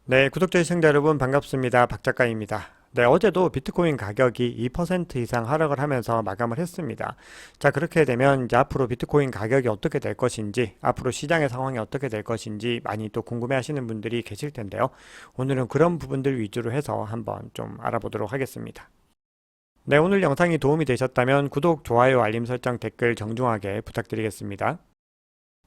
네, 구독자 시청자 여러분 반갑습니다. 박 작가입니다. 네, 어제도 비트코인 가격이 2% 이상 하락을 하면서 마감을 했습니다. 자, 그렇게 되면 이제 앞으로 비트코인 가격이 어떻게 될 것인지, 앞으로 시장의 상황이 어떻게 될 것인지 많이 또 궁금해 하시는 분들이 계실 텐데요. 오늘은 그런 부분들 위주로 해서 한번 좀 알아보도록 하겠습니다. 네, 오늘 영상이 도움이 되셨다면 구독, 좋아요, 알림 설정, 댓글 정중하게 부탁드리겠습니다.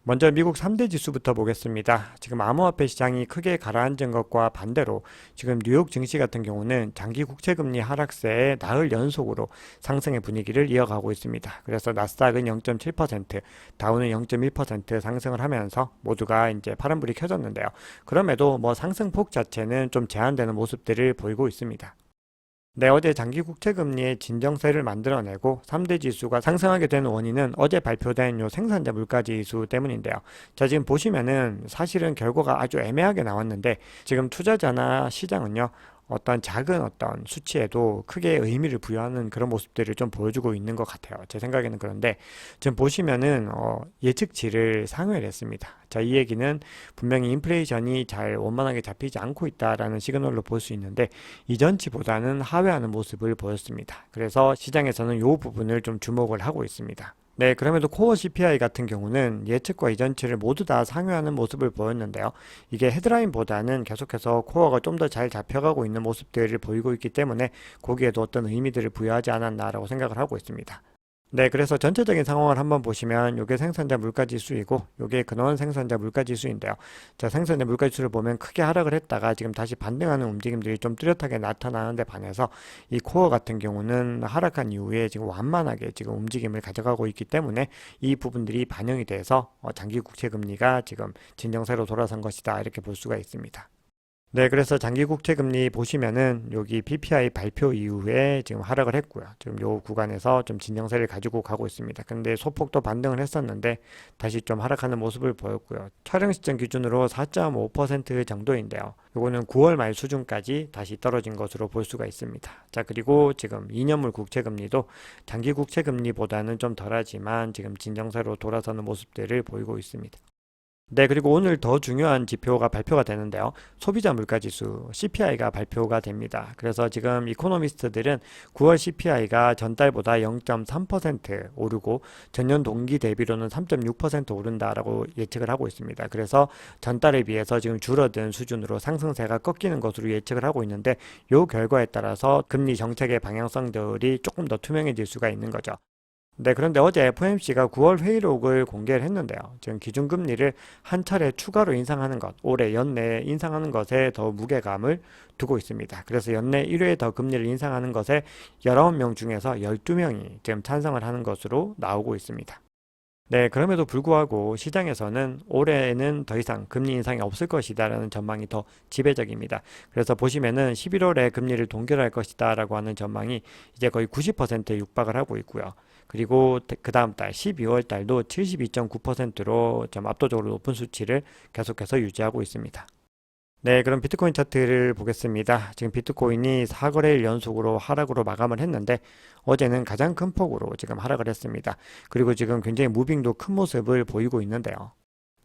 먼저 미국 3대 지수부터 보겠습니다. 지금 암호화폐 시장이 크게 가라앉은 것과 반대로 지금 뉴욕 증시 같은 경우는 장기 국채금리 하락세에 나흘 연속으로 상승의 분위기를 이어가고 있습니다. 그래서 나스닥은 0.7%, 다우는 0.1% 상승을 하면서 모두가 이제 파란불이 켜졌는데요. 그럼에도 뭐 상승폭 자체는 좀 제한되는 모습들을 보이고 있습니다. 네, 어제 장기 국채 금리의 진정세를 만들어내고 3대 지수가 상승하게 된 원인은 어제 발표된 요 생산자 물가 지수 때문인데요. 자, 지금 보시면은 사실은 결과가 아주 애매하게 나왔는데 지금 투자자나 시장은요. 어떤 작은 어떤 수치에도 크게 의미를 부여하는 그런 모습들을 좀 보여주고 있는 것 같아요. 제 생각에는. 그런데 지금 보시면은 예측치를 상회를 했습니다. 자, 이 얘기는 분명히 인플레이션이 잘 원만하게 잡히지 않고 있다라는 시그널로 볼 수 있는데 이전치보다는 하회하는 모습을 보였습니다. 그래서 시장에서는 이 부분을 좀 주목을 하고 있습니다. 네, 그럼에도 코어 CPI 같은 경우는 예측과 이전치를 모두 다 상회하는 모습을 보였는데요. 이게 헤드라인보다는 계속해서 코어가 좀 더 잘 잡혀가고 있는 모습들을 보이고 있기 때문에 거기에도 어떤 의미들을 부여하지 않았나라고 생각을 하고 있습니다. 네, 그래서 전체적인 상황을 한번 보시면 이게 생산자 물가지수이고 이게 근원 생산자 물가지수인데요. 자, 생산자 물가지수를 보면 크게 하락을 했다가 지금 다시 반등하는 움직임들이 좀 뚜렷하게 나타나는데 반해서 이 코어 같은 경우는 하락한 이후에 지금 완만하게 지금 움직임을 가져가고 있기 때문에 이 부분들이 반영이 돼서 장기 국채 금리가 지금 진정세로 돌아선 것이다 이렇게 볼 수가 있습니다. 네, 그래서 장기 국채 금리 보시면은 여기 PPI 발표 이후에 지금 하락을 했고요. 지금 요 구간에서 좀 진정세를 가지고 가고 있습니다. 근데 소폭도 반등을 했었는데 다시 좀 하락하는 모습을 보였고요. 촬영 시점 기준으로 4.5% 정도인데요. 요거는 9월 말 수준까지 다시 떨어진 것으로 볼 수가 있습니다. 자, 그리고 지금 2년물 국채 금리도 장기 국채 금리보다는 좀 덜하지만 지금 진정세로 돌아서는 모습들을 보이고 있습니다. 네, 그리고 오늘 더 중요한 지표가 발표가 되는데요. 소비자 물가지수 CPI가 발표가 됩니다. 그래서 지금 이코노미스트들은 9월 CPI가 전달보다 0.3% 오르고 전년 동기 대비로는 3.6% 오른다라고 예측을 하고 있습니다. 그래서 전달에 비해서 지금 줄어든 수준으로 상승세가 꺾이는 것으로 예측을 하고 있는데 이 결과에 따라서 금리 정책의 방향성들이 조금 더 투명해질 수가 있는 거죠. 네, 그런데 어제 FOMC가 9월 회의록을 공개를 했는데요. 지금 기준금리를 한 차례 추가로 인상하는 것, 올해 연내에 인상하는 것에 더 무게감을 두고 있습니다. 그래서 연내 1회 더 금리를 인상하는 것에 19명 중에서 12명이 지금 찬성을 하는 것으로 나오고 있습니다. 네, 그럼에도 불구하고 시장에서는 올해는 더 이상 금리 인상이 없을 것이다라는 전망이 더 지배적입니다. 그래서 보시면은 11월에 금리를 동결할 것이다라고 하는 전망이 이제 거의 90%에 육박을 하고 있고요. 그리고 그 다음 달 12월 달도 72.9%로 좀 압도적으로 높은 수치를 계속해서 유지하고 있습니다. 네, 그럼 비트코인 차트를 보겠습니다. 지금 비트코인이 4거래일 연속으로 하락으로 마감을 했는데 어제는 가장 큰 폭으로 지금 하락을 했습니다. 그리고 지금 굉장히 무빙도 큰 모습을 보이고 있는데요.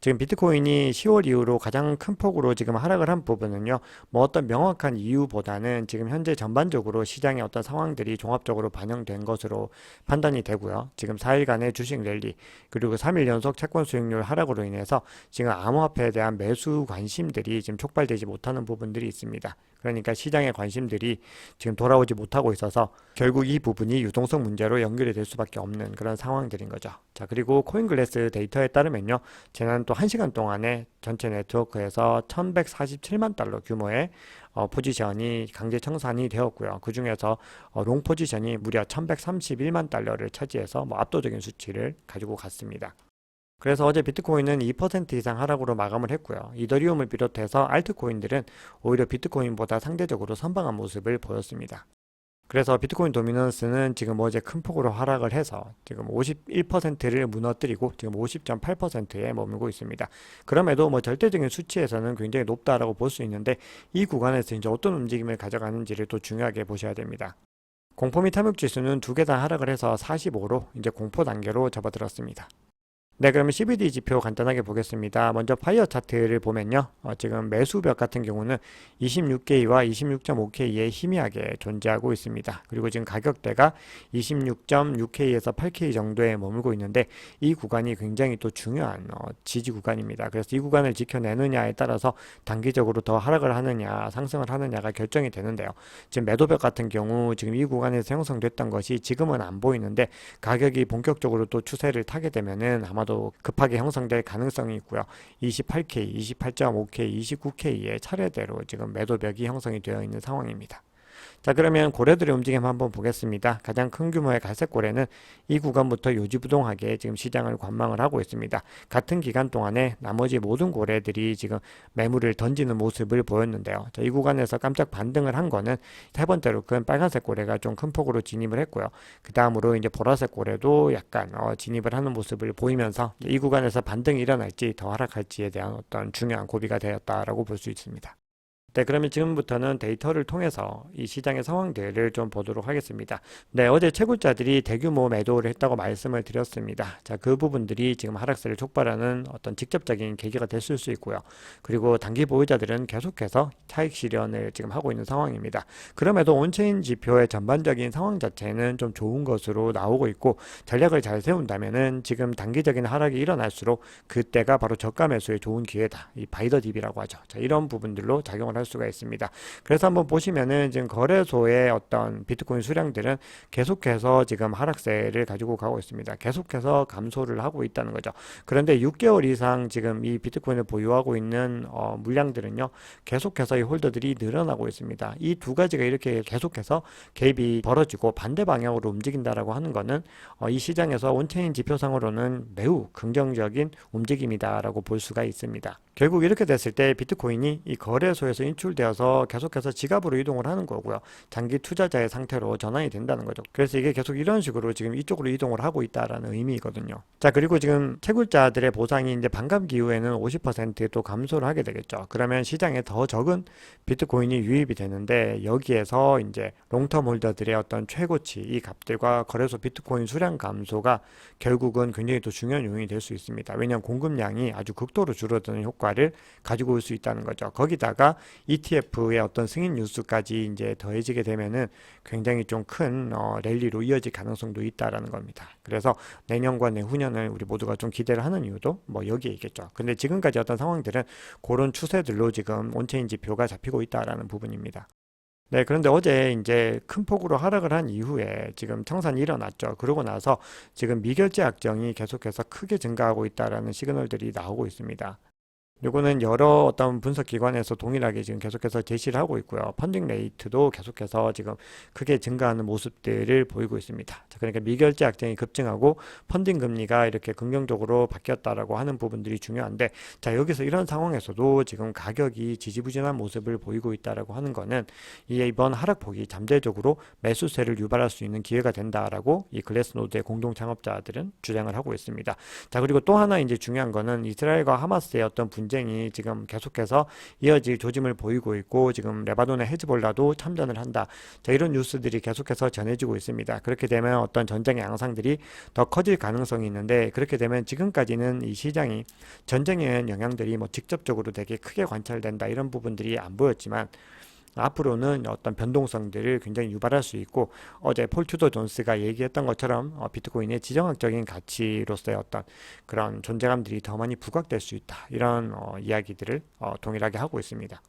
지금 비트코인이 10월 이후로 가장 큰 폭으로 지금 하락을 한 부분은요, 뭐 어떤 명확한 이유보다는 지금 현재 전반적으로 시장의 어떤 상황들이 종합적으로 반영된 것으로 판단이 되고요. 지금 4일간의 주식 랠리, 그리고 3일 연속 채권 수익률 하락으로 인해서 지금 암호화폐에 대한 매수 관심들이 지금 촉발되지 못하는 부분들이 있습니다. 그러니까 시장의 관심들이 지금 돌아오지 못하고 있어서 결국 이 부분이 유동성 문제로 연결이 될 수밖에 없는 그런 상황들인 거죠. 자, 그리고 코인글래스 데이터에 따르면요. 지난 또 1시간 동안에 전체 네트워크에서 1147만 달러 규모의 포지션이 강제 청산이 되었고요. 그 중에서 롱 포지션이 무려 1131만 달러를 차지해서 뭐 압도적인 수치를 가지고 갔습니다. 그래서 어제 비트코인은 2% 이상 하락으로 마감을 했고요. 이더리움을 비롯해서 알트코인들은 오히려 비트코인보다 상대적으로 선방한 모습을 보였습니다. 그래서 비트코인 도미넌스는 지금 어제 큰 폭으로 하락을 해서 지금 51%를 무너뜨리고 지금 50.8%에 머물고 있습니다. 그럼에도 뭐 절대적인 수치에서는 굉장히 높다라고 볼 수 있는데 이 구간에서 이제 어떤 움직임을 가져가는지를 또 중요하게 보셔야 됩니다. 공포 및 탐욕 지수는 두 개 다 하락을 해서 45로 이제 공포 단계로 접어들었습니다. 네, 그러면 CBD 지표 간단하게 보겠습니다. 먼저 파이어 차트를 보면요. 지금 매수벽 같은 경우는 26K와 26.5K에 희미하게 존재하고 있습니다. 그리고 지금 가격대가 26.6K에서 8K 정도에 머물고 있는데 이 구간이 굉장히 또 중요한 지지 구간입니다. 그래서 이 구간을 지켜내느냐에 따라서 단기적으로 더 하락을 하느냐, 상승을 하느냐가 결정이 되는데요. 지금 매도벽 같은 경우 지금 이 구간에서 형성됐던 것이 지금은 안 보이는데 가격이 본격적으로 또 추세를 타게 되면은 아마도 급하게 형성될 가능성이 있고요. 28K, 28.5K, 29K의 차례대로 지금 매도벽이 형성이 되어 있는 상황입니다. 자, 그러면 고래들의 움직임 한번 보겠습니다. 가장 큰 규모의 갈색 고래는 이 구간부터 요지부동하게 지금 시장을 관망을 하고 있습니다. 같은 기간 동안에 나머지 모든 고래들이 지금 매물을 던지는 모습을 보였는데요. 자, 이 구간에서 깜짝 반등을 한 거는 세 번째로 큰 빨간색 고래가 좀 큰 폭으로 진입을 했고요. 그 다음으로 이제 보라색 고래도 약간 진입을 하는 모습을 보이면서 이 구간에서 반등이 일어날지 더 하락할지에 대한 어떤 중요한 고비가 되었다라고 볼 수 있습니다. 네, 그러면 지금부터는 데이터를 통해서 이 시장의 상황들을 좀 보도록 하겠습니다. 네, 어제 채굴자들이 대규모 매도를 했다고 말씀을 드렸습니다. 자, 그 부분들이 지금 하락세를 촉발하는 어떤 직접적인 계기가 됐을 수 있고요. 그리고 단기 보유자들은 계속해서 차익 실현을 지금 하고 있는 상황입니다. 그럼에도 온체인 지표의 전반적인 상황 자체는 좀 좋은 것으로 나오고 있고 전략을 잘 세운다면은 지금 단기적인 하락이 일어날수록 그때가 바로 저가 매수의 좋은 기회다. 이 바이더 딥이라고 하죠. 자, 이런 부분들로 작용을 할 수가 있습니다. 그래서 한번 보시면은 지금 거래소의 어떤 비트코인 수량들은 계속해서 지금 하락세를 가지고 가고 있습니다. 계속해서 감소를 하고 있다는 거죠. 그런데 6개월 이상 지금 이 비트코인을 보유하고 있는 물량들은요, 계속해서 이 홀더들이 늘어나고 있습니다. 이 두 가지가 이렇게 계속해서 갭이 벌어지고 반대 방향으로 움직인다라고 하는 거는 이 시장에서 온체인 지표상으로는 매우 긍정적인 움직임이다라고 볼 수가 있습니다. 결국 이렇게 됐을 때 비트코인이 이 거래소에서 인출되어서 계속해서 지갑으로 이동을 하는 거고요. 장기 투자자의 상태로 전환이 된다는 거죠. 그래서 이게 계속 이런 식으로 지금 이쪽으로 이동을 하고 있다라는 의미거든요. 자, 그리고 지금 채굴자들의 보상이 이제 반감기 이후에는 50%또 감소를 하게 되겠죠. 그러면 시장에 더 적은 비트코인이 유입이 되는데 여기에서 이제 롱텀 홀더들의 어떤 최고치 이 값들과 거래소 비트코인 수량 감소가 결국은 굉장히 또 중요한 요인이 될 수 있습니다. 왜냐하면 공급량이 아주 극도로 줄어드는 효과를 가지고 올 수 있다는 거죠. 거기다가 ETF의 어떤 승인 뉴스까지 이제 더해지게 되면은 굉장히 좀 큰 랠리로 이어질 가능성도 있다라는 겁니다. 그래서 내년과 내후년을 우리 모두가 좀 기대를 하는 이유도 뭐 여기에 있겠죠. 근데 지금까지 어떤 상황들은 그런 추세들로 지금 온체인 지표가 잡히고 있다라는 부분입니다. 네, 그런데 어제 이제 큰 폭으로 하락을 한 이후에 지금 청산이 일어났죠. 그러고 나서 지금 미결제 악정이 계속해서 크게 증가하고 있다라는 시그널들이 나오고 있습니다. 요거는 여러 어떤 분석 기관에서 동일하게 지금 계속해서 제시를 하고 있고요. 펀딩 레이트도 계속해서 지금 크게 증가하는 모습들을 보이고 있습니다. 자, 그러니까 미결제 악정이 급증하고 펀딩 금리가 이렇게 긍정적으로 바뀌었다라고 하는 부분들이 중요한데, 자, 여기서 이런 상황에서도 지금 가격이 지지부진한 모습을 보이고 있다라고 하는 거는 이번 하락폭이 잠재적으로 매수세를 유발할 수 있는 기회가 된다라고 이 글래스노드의 공동 창업자들은 주장을 하고 있습니다. 자, 그리고 또 하나 이제 중요한 거는 이스라엘과 하마스의 어떤 분쟁이 지금 계속해서 이어질 조짐을 보이고 있고 지금 레바논의 헤즈볼라도 참전을 한다. 자, 이런 뉴스들이 계속해서 전해지고 있습니다. 그렇게 되면 어떤 전쟁의 양상들이 더 커질 가능성이 있는데 그렇게 되면 지금까지는 이 시장이 전쟁에 의한 영향들이 뭐 직접적으로 되게 크게 관찰된다 이런 부분들이 안 보였지만 앞으로는 어떤 변동성들을 굉장히 유발할 수 있고 어제 폴 튜더 존스가 얘기했던 것처럼 비트코인의 지정학적인 가치로서의 어떤 그런 존재감들이 더 많이 부각될 수 있다 이런 이야기들을 동일하게 하고 있습니다.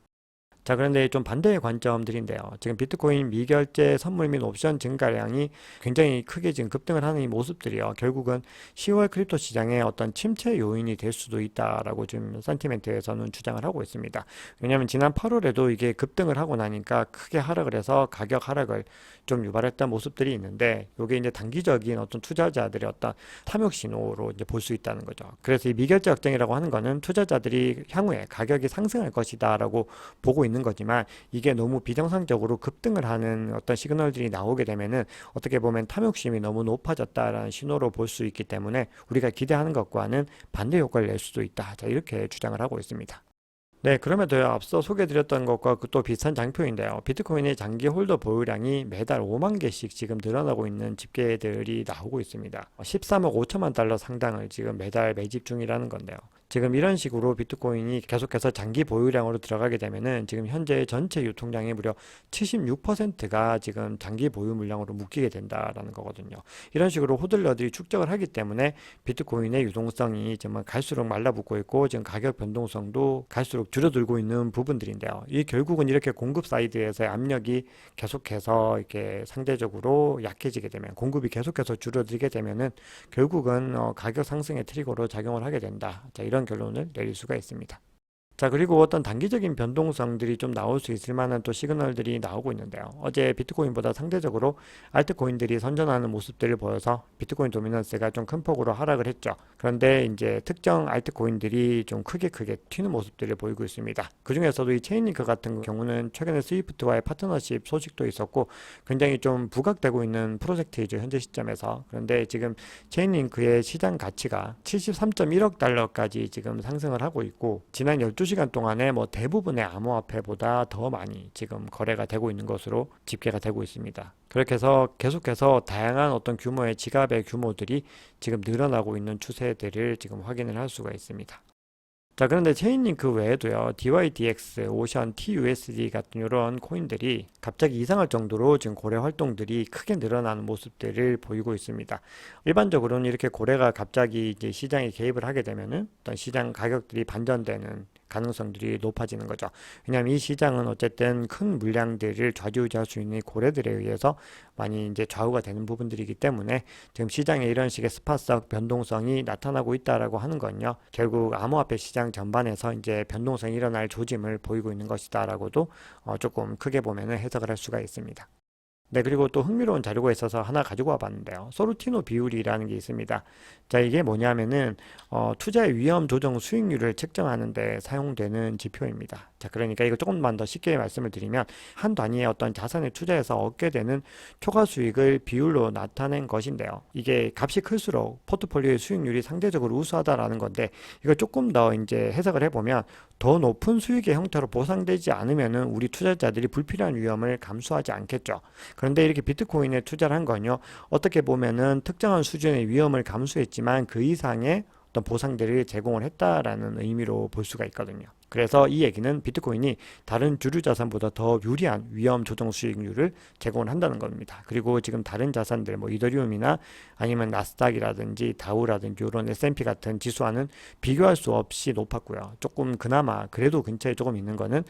자, 그런데 좀 반대의 관점들인데요. 지금 비트코인 미결제 선물 및 옵션 증가량이 굉장히 크게 지금 급등을 하는 이 모습들이요. 결국은 10월 크립토 시장의 어떤 침체 요인이 될 수도 있다라고 지금 센티멘트에서는 주장을 하고 있습니다. 왜냐하면 지난 8월에도 이게 급등을 하고 나니까 크게 하락을 해서 가격 하락을 좀 유발했던 모습들이 있는데 이게 이제 단기적인 어떤 투자자들의 어떤 탐욕 신호로 이제 볼 수 있다는 거죠. 그래서 이 미결제 확정이라고 하는 거는 투자자들이 향후에 가격이 상승할 것이다라고 보고 있는 거지만 이게 너무 비정상적으로 급등을 하는 어떤 시그널들이 나오게 되면은 어떻게 보면 탐욕심이 너무 높아졌다라는 신호로 볼 수 있기 때문에 우리가 기대하는 것과는 반대 효과를 낼 수도 있다. 자, 이렇게 주장을 하고 있습니다. 네, 그럼에도 앞서 소개해드렸던 것과 또 비슷한 장표인데요. 비트코인의 장기 홀더 보유량이 매달 5만 개씩 지금 늘어나고 있는 집계들이 나오고 있습니다. 13억 5천만 달러 상당을 지금 매달 매집 중이라는 건데요. 지금 이런 식으로 비트코인이 계속해서 장기 보유량으로 들어가게 되면은 지금 현재 전체 유통량의 무려 76%가 지금 장기 보유 물량으로 묶이게 된다라는 거거든요. 이런 식으로 호들러들이 축적을 하기 때문에 비트코인의 유동성이 정말 갈수록 말라붙고 있고 지금 가격 변동성도 갈수록 줄어들고 있는 부분들인데요. 이 결국은 이렇게 공급 사이드에서의 압력이 계속해서 이렇게 상대적으로 약해지게 되면 공급이 계속해서 줄어들게 되면은 결국은 가격 상승의 트리거로 작용을 하게 된다. 자, 이런 결론을 내릴 수가 있습니다. 자, 그리고 어떤 단기적인 변동성들이 좀 나올 수 있을 만한 또 시그널들이 나오고 있는데요. 어제 비트코인보다 상대적으로 알트코인들이 선전하는 모습들을 보여서 비트코인 도미넌스가 좀 큰 폭으로 하락을 했죠. 그런데 이제 특정 알트코인들이 좀 크게 튀는 모습들을 보이고 있습니다. 그 중에서도 이 체인링크 같은 경우는 최근에 스위프트와의 파트너십 소식도 있었고 굉장히 좀 부각되고 있는 프로젝트이죠, 현재 시점에서. 그런데 지금 체인링크의 시장 가치가 73.1억 달러까지 지금 상승을 하고 있고 지난 12시간 동안에 뭐 대부분의 암호화폐보다 더 많이 지금 거래가 되고 있는 것으로 집계가 되고 있습니다. 그렇게 해서 계속해서 다양한 어떤 규모의 지갑의 규모들이 지금 늘어나고 있는 추세들을 지금 확인을 할 수가 있습니다. 자, 그런데 체인링크 외에도요, DYDX, 오션, TUSD 같은 이런 코인들이 갑자기 이상할 정도로 지금 거래 활동들이 크게 늘어나는 모습들을 보이고 있습니다. 일반적으로는 이렇게 거래가 갑자기 이제 시장에 개입을 하게 되면은 어떤 시장 가격들이 반전되는 가능성들이 높아지는 거죠. 왜냐하면 이 시장은 어쨌든 큰 물량들을 좌지우지할 수 있는 고래들에 의해서 많이 이제 좌우가 되는 부분들이기 때문에 지금 시장에 이런 식의 스팟성 변동성이 나타나고 있다라고 하는 건요. 결국 암호화폐 시장 전반에서 이제 변동성이 일어날 조짐을 보이고 있는 것이다라고도 조금 크게 보면은 해석을 할 수가 있습니다. 네, 그리고 또 흥미로운 자료가 있어서 하나 가지고 와봤는데요. 소르티노 비율이라는 게 있습니다. 자, 이게 뭐냐면은 투자의 위험 조정 수익률을 측정하는 데 사용되는 지표입니다. 자, 그러니까 이거 조금만 더 쉽게 말씀을 드리면 한 단위의 어떤 자산에 투자해서 얻게 되는 초과 수익을 비율로 나타낸 것인데요. 이게 값이 클수록 포트폴리오의 수익률이 상대적으로 우수하다라는 건데 이거 조금 더 이제 해석을 해보면 더 높은 수익의 형태로 보상되지 않으면은 우리 투자자들이 불필요한 위험을 감수하지 않겠죠. 그런데 이렇게 비트코인에 투자를 한 건요, 어떻게 보면은 특정한 수준의 위험을 감수했지만 그 이상의 어떤 보상들을 제공을 했다라는 의미로 볼 수가 있거든요. 그래서 이 얘기는 비트코인이 다른 주류 자산보다 더 유리한 위험 조정 수익률을 제공을 한다는 겁니다. 그리고 지금 다른 자산들, 뭐 이더리움이나 아니면 나스닥이라든지 다우라든지 이런 S&P 같은 지수와는 비교할 수 없이 높았고요. 조금 그나마 그래도 근처에 조금 있는 거는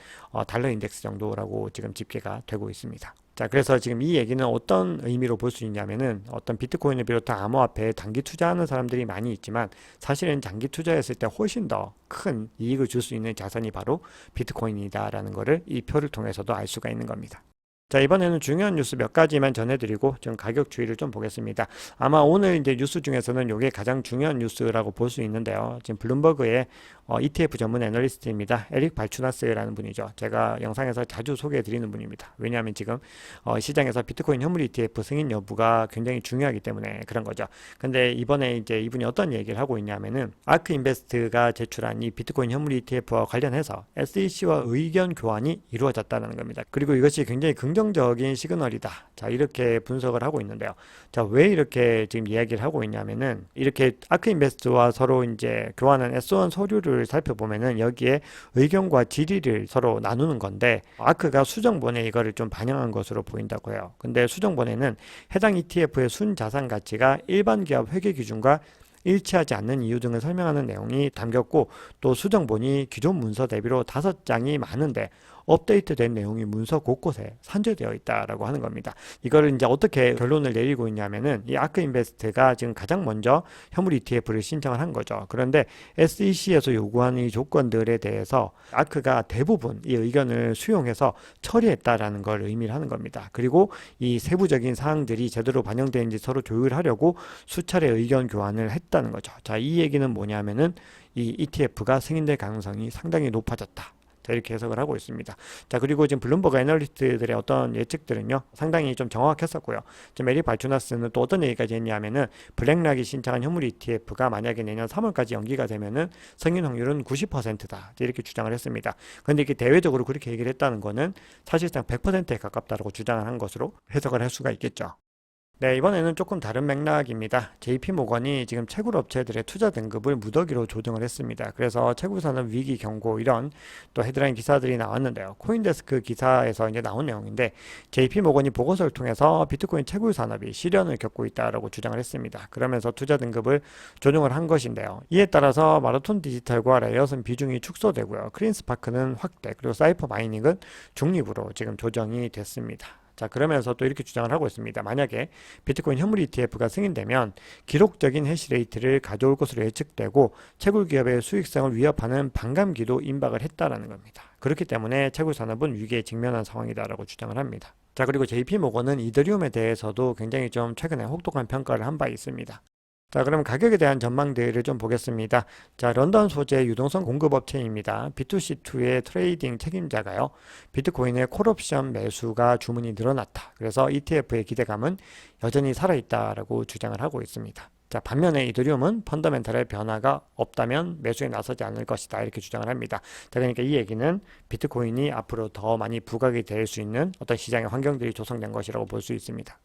달러 인덱스 정도라고 지금 집계가 되고 있습니다. 자, 그래서 지금 이 얘기는 어떤 의미로 볼 수 있냐면은 어떤 비트코인을 비롯한 암호화폐에 단기 투자하는 사람들이 많이 있지만 사실은 장기 투자했을 때 훨씬 더 큰 이익을 줄 수 있는 자산이 바로 비트코인이다라는 것을 이 표를 통해서도 알 수가 있는 겁니다. 자, 이번에는 중요한 뉴스 몇 가지만 전해드리고 좀 가격 주의를 좀 보겠습니다. 아마 오늘 이제 뉴스 중에서는 이게 가장 중요한 뉴스라고 볼 수 있는데요. 지금 블룸버그의 ETF 전문 애널리스트입니다. 에릭 발추나스라는 분이죠. 제가 영상에서 자주 소개해드리는 분입니다. 왜냐하면 지금 시장에서 비트코인 현물 ETF 승인 여부가 굉장히 중요하기 때문에 그런 거죠. 근데 이번에 이제 이분이 어떤 얘기를 하고 있냐면은 아크 인베스트가 제출한 이 비트코인 현물 ETF와 관련해서 SEC와 의견 교환이 이루어졌다는 겁니다. 그리고 이것이 굉장히 긍정적인 시그널이다. 자, 이렇게 분석을 하고 있는데요. 자, 왜 이렇게 지금 이야기를 하고 있냐면은 이렇게 아크 인베스트와 서로 이제 교환한 S1 서류를 살펴보면은 여기에 의견과 질의를 서로 나누는 건데 아크가 수정본에 이거를 좀 반영한 것으로 보인다고 해요. 근데 수정본에는 해당 ETF의 순자산 가치가 일반 기업 회계 기준과 일치하지 않는 이유 등을 설명하는 내용이 담겼고 또 수정본이 기존 문서 대비로 5장이 많은데 업데이트된 내용이 문서 곳곳에 산재되어 있다라고 하는 겁니다. 이거를 이제 어떻게 결론을 내리고 있냐면은 이 아크 인베스트가 지금 가장 먼저 현물 ETF를 신청을 한 거죠. 그런데 SEC에서 요구하는 이 조건들에 대해서 아크가 대부분 이 의견을 수용해서 처리했다라는 걸 의미를 하는 겁니다. 그리고 이 세부적인 사항들이 제대로 반영되는지 서로 조율하려고 수차례 의견 교환을 했다는 거죠. 자, 이 얘기는 뭐냐면은 이 ETF가 승인될 가능성이 상당히 높아졌다. 자, 이렇게 해석을 하고 있습니다. 자, 그리고 지금 블룸버그 애널리스트들의 어떤 예측들은요, 상당히 좀 정확했었고요. 지금 메리 발추나스는 또 어떤 얘기까지 했냐면은 블랙락이 신청한 현물 ETF가 만약에 내년 3월까지 연기가 되면은 승인 확률은 90%다. 이렇게 주장을 했습니다. 근데 이게 대외적으로 그렇게 얘기를 했다는 거는 사실상 100%에 가깝다고 주장을 한 것으로 해석을 할 수가 있겠죠. 네, 이번에는 조금 다른 맥락입니다. JP모건이 지금 채굴 업체들의 투자 등급을 무더기로 조정을 했습니다. 그래서 채굴 산업 위기 경고 이런 또 헤드라인 기사들이 나왔는데요. 코인데스크 기사에서 이제 나온 내용인데 JP모건이 보고서를 통해서 비트코인 채굴 산업이 시련을 겪고 있다라고 주장을 했습니다. 그러면서 투자 등급을 조정을 한 것인데요. 이에 따라서 마라톤 디지털과 레이엇은 비중이 축소되고요. 크린스파크는 확대, 그리고 사이퍼 마이닝은 중립으로 지금 조정이 됐습니다. 자, 그러면서 또 이렇게 주장을 하고 있습니다. 만약에 비트코인 현물 ETF가 승인되면 기록적인 해시레이트를 가져올 것으로 예측되고 채굴 기업의 수익성을 위협하는 반감기도 임박을 했다라는 겁니다. 그렇기 때문에 채굴 산업은 위기에 직면한 상황이다라고 주장을 합니다. 자, 그리고 JP모건은 이더리움에 대해서도 굉장히 좀 최근에 혹독한 평가를 한 바 있습니다. 자, 그럼 가격에 대한 전망들을 좀 보겠습니다. 자, 런던 소재 유동성 공급업체입니다. B2C2의 트레이딩 책임자가요, 비트코인의 콜옵션 매수가 주문이 늘어났다. 그래서 ETF의 기대감은 여전히 살아있다라고 주장을 하고 있습니다. 자, 반면에 이더리움은 펀더멘탈의 변화가 없다면 매수에 나서지 않을 것이다. 이렇게 주장을 합니다. 자, 그러니까 이 얘기는 비트코인이 앞으로 더 많이 부각이 될 수 있는 어떤 시장의 환경들이 조성된 것이라고 볼 수 있습니다.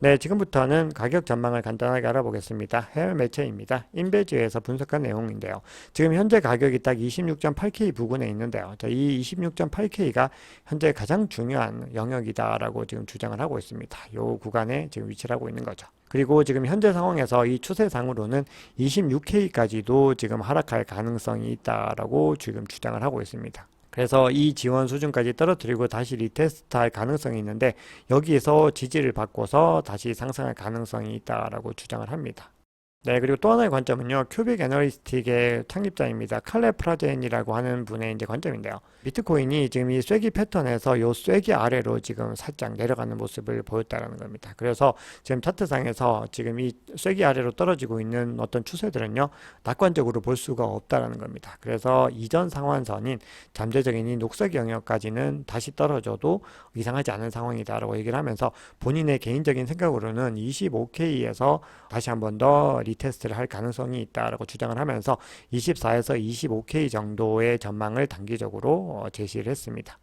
네, 지금부터는 가격 전망을 간단하게 알아보겠습니다. 해외 매체입니다. 인베즈에서 분석한 내용인데요. 지금 현재 가격이 딱 26.8K 부근에 있는데요. 자, 이 26.8K가 현재 가장 중요한 영역이다라고 지금 주장을 하고 있습니다. 이 구간에 지금 위치를 하고 있는 거죠. 그리고 지금 현재 상황에서 이 추세상으로는 26K까지도 지금 하락할 가능성이 있다라고 지금 주장을 하고 있습니다. 그래서 이 지원 수준까지 떨어뜨리고 다시 리테스트할 가능성이 있는데 여기에서 지지를 받고서 다시 상승할 가능성이 있다라고 주장을 합니다. 네, 그리고 또 하나의 관점은요, 큐빅 애널리스틱의 창립자입니다. 칼레 프라젠이라고 하는 분의 이제 관점인데요. 비트코인이 지금 이 쐐기 패턴에서 요 쐐기 아래로 지금 살짝 내려가는 모습을 보였다라는 겁니다. 그래서 지금 차트상에서 지금 이 쐐기 아래로 떨어지고 있는 어떤 추세들은요, 낙관적으로 볼 수가 없다라는 겁니다. 그래서 이전 상환선인 잠재적인 이 녹색 영역까지는 다시 떨어져도 이상하지 않은 상황이다라고 얘기를 하면서 본인의 개인적인 생각으로는 25K에서 다시 한번 더 리테스트를 할 가능성이 있다라고 주장을 하면서 24에서 25K 정도의 전망을 단기적으로 제시를 했습니다.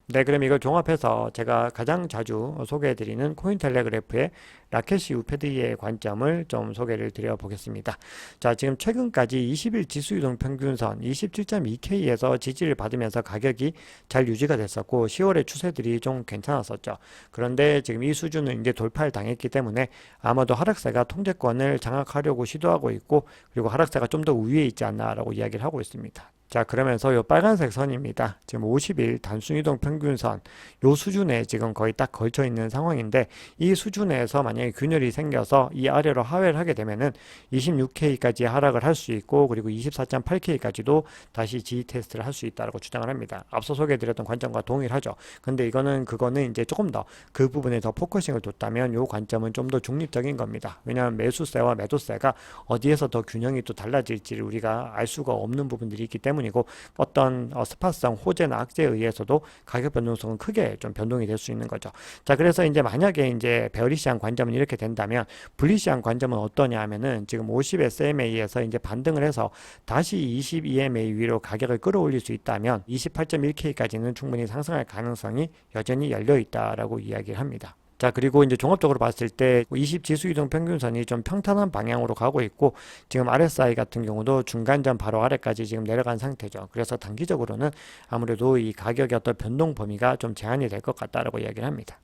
네, 그럼 이걸 종합해서 제가 가장 자주 소개해드리는 코인텔레그래프의 라케시 우페드이의 관점을 좀 소개를 드려보겠습니다. 자, 지금 최근까지 20일 지수이동 평균선 27.2K에서 지지를 받으면서 가격이 잘 유지가 됐었고 10월의 추세들이 좀 괜찮았었죠. 그런데 지금 이 수준은 이제 돌파를 당했기 때문에 아마도 하락세가 통제권을 장악하려고 시도하고 있고, 그리고 하락세가 좀 더 우위에 있지 않나라고 이야기를 하고 있습니다. 자, 그러면서 이 빨간색 선입니다. 지금 50일 단순이동 평균선 요 수준에 지금 거의 딱 걸쳐 있는 상황인데, 이 수준에서 만약에 균열이 생겨서 이 아래로 하회를 하게 되면은 26K까지 하락을 할 수 있고, 그리고 24.8K까지도 다시 지지 테스트를 할 수 있다고 주장을 합니다. 앞서 소개해드렸던 관점과 동일하죠. 근데 그거는 이제 조금 더 그 부분에 더 포커싱을 뒀다면 요 관점은 좀 더 중립적인 겁니다. 왜냐하면 매수세와 매도세가 어디에서 더 균형이 또 달라질지를 우리가 알 수가 없는 부분들이 있기 때문이고, 어떤 스팟성 호재나 악재에 의해서도 가격 변동성은 크게 좀 변동이 될 수 있는 거죠. 자, 그래서 이제 만약에 이제 베어리시한 관점은 이렇게 된다면 불리시한 관점은 어떠냐 하면은 지금 50 SMA에서 이제 반등을 해서 다시 20 EMA 위로 가격을 끌어올릴 수 있다면 28.1K까지는 충분히 상승할 가능성이 여전히 열려 있다라고 이야기를 합니다. 자, 그리고 이제 종합적으로 봤을 때 20 지수 이동 평균선이 좀 평탄한 방향으로 가고 있고, 지금 RSI 같은 경우도 중간점 바로 아래까지 지금 내려간 상태죠. 그래서 단기적으로는 아무래도 이 가격의 어떤 변동 범위가 좀 제한이 될 것 같다라고 이야기를 합니다.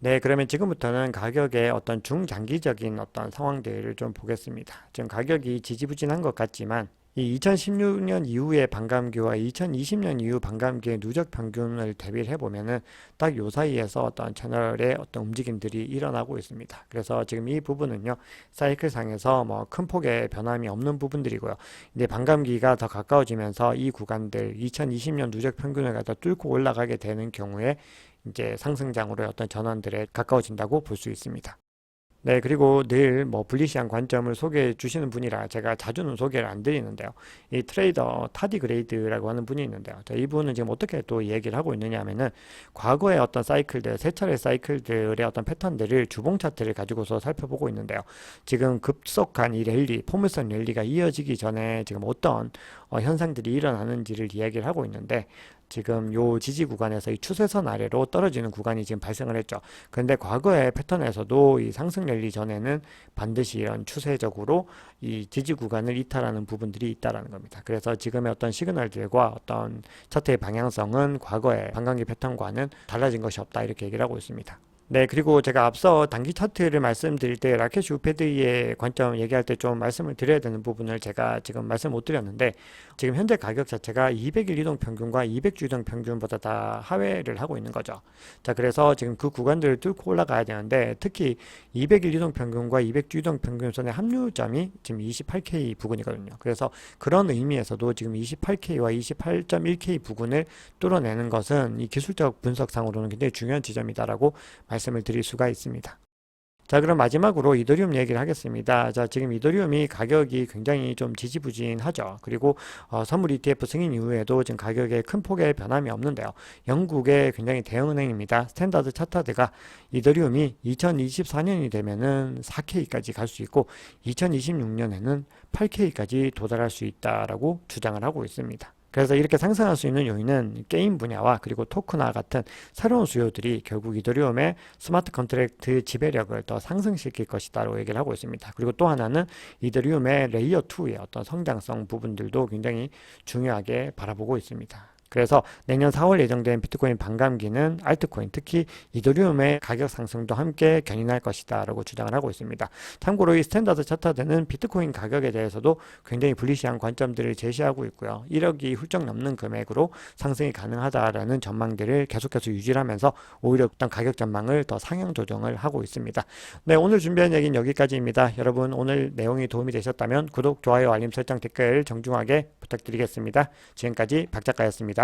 네, 그러면 지금부터는 가격의 어떤 중장기적인 어떤 상황들을 좀 보겠습니다. 지금 가격이 지지부진한 것 같지만 이 2016년 이후의 반감기와 2020년 이후 반감기의 누적 평균을 대비를 해보면은 딱 요 사이에서 어떤 채널의 어떤 움직임들이 일어나고 있습니다. 그래서 지금 이 부분은요, 사이클상에서 뭐 큰 폭의 변함이 없는 부분들이고요. 이제 반감기가 더 가까워지면서 이 구간들 2020년 누적 평균을 갖다 뚫고 올라가게 되는 경우에 이제 상승장으로의 어떤 전환들에 가까워진다고 볼 수 있습니다. 네, 그리고 늘 뭐 불리시한 관점을 소개해 주시는 분이라 제가 자주는 소개를 안 드리는데요. 이 트레이더 타디그레이드라고 하는 분이 있는데요. 자, 이분은 지금 어떻게 또 얘기를 하고 있느냐 하면은 과거의 어떤 사이클들, 세 차례 사이클들의 어떤 패턴들을 주봉 차트를 가지고서 살펴보고 있는데요. 지금 급속한 이 랠리, 포물선 랠리가 이어지기 전에 지금 어떤 현상들이 일어나는지를 이야기를 하고 있는데 지금 요 지지 구간에서 이 추세선 아래로 떨어지는 구간이 지금 발생을 했죠. 그런데 과거의 패턴에서도 이 상승 랠리 전에는 반드시 이런 추세적으로 이 지지 구간을 이탈하는 부분들이 있다라는 겁니다. 그래서 지금의 어떤 시그널들과 어떤 차트의 방향성은 과거의 반감기 패턴과는 달라진 것이 없다 이렇게 얘기를 하고 있습니다. 네, 그리고 제가 앞서 단기 차트를 말씀드릴 때 라켓 우패드의 관점 얘기할 때 좀 말씀을 드려야 되는 부분을 제가 지금 말씀 못 드렸는데 지금 현재 가격 자체가 200일 이동 평균과 200주 이동 평균보다 다 하회를 하고 있는 거죠. 자, 그래서 지금 그 구간들을 뚫고 올라가야 되는데 특히 200일 이동 평균과 200주 이동 평균선의 합류점이 지금 28K 부근이거든요. 그래서 그런 의미에서도 지금 28K와 28.1K 부근을 뚫어내는 것은 이 기술적 분석상으로는 굉장히 중요한 지점이다라고 말씀을 드릴 수가 있습니다. 자, 그럼 마지막으로 이더리움 얘기를 하겠습니다. 자, 지금 이더리움이 가격이 굉장히 좀 지지부진하죠. 그리고 선물 ETF 승인 이후에도 지금 가격에 큰 폭의 변함이 없는데요. 영국의 굉장히 대형은행입니다. 스탠다드 차타드가 이더리움이 2024년이 되면은 4K까지 갈 수 있고 2026년에는 8K까지 도달할 수 있다라고 주장을 하고 있습니다. 그래서 이렇게 상승할 수 있는 요인은 게임 분야와 그리고 토크나 같은 새로운 수요들이 결국 이더리움의 스마트 컨트랙트 지배력을 더 상승시킬 것이다라고 얘기를 하고 있습니다. 그리고 또 하나는 이더리움의 레이어 2의 어떤 성장성 부분들도 굉장히 중요하게 바라보고 있습니다. 그래서 내년 4월 예정된 비트코인 반감기는 알트코인, 특히 이더리움의 가격 상승도 함께 견인할 것이다 라고 주장을 하고 있습니다. 참고로 이 스탠다드 차트는 비트코인 가격에 대해서도 굉장히 불리시한 관점들을 제시하고 있고요. 1억이 훌쩍 넘는 금액으로 상승이 가능하다라는 전망들을 계속해서 유지하면서 오히려 어떤 가격 전망을 더 상향 조정을 하고 있습니다. 네, 오늘 준비한 얘기는 여기까지입니다. 여러분 오늘 내용이 도움이 되셨다면 구독, 좋아요, 알림 설정, 댓글 정중하게 부탁드리겠습니다. 지금까지 박 작가였습니다.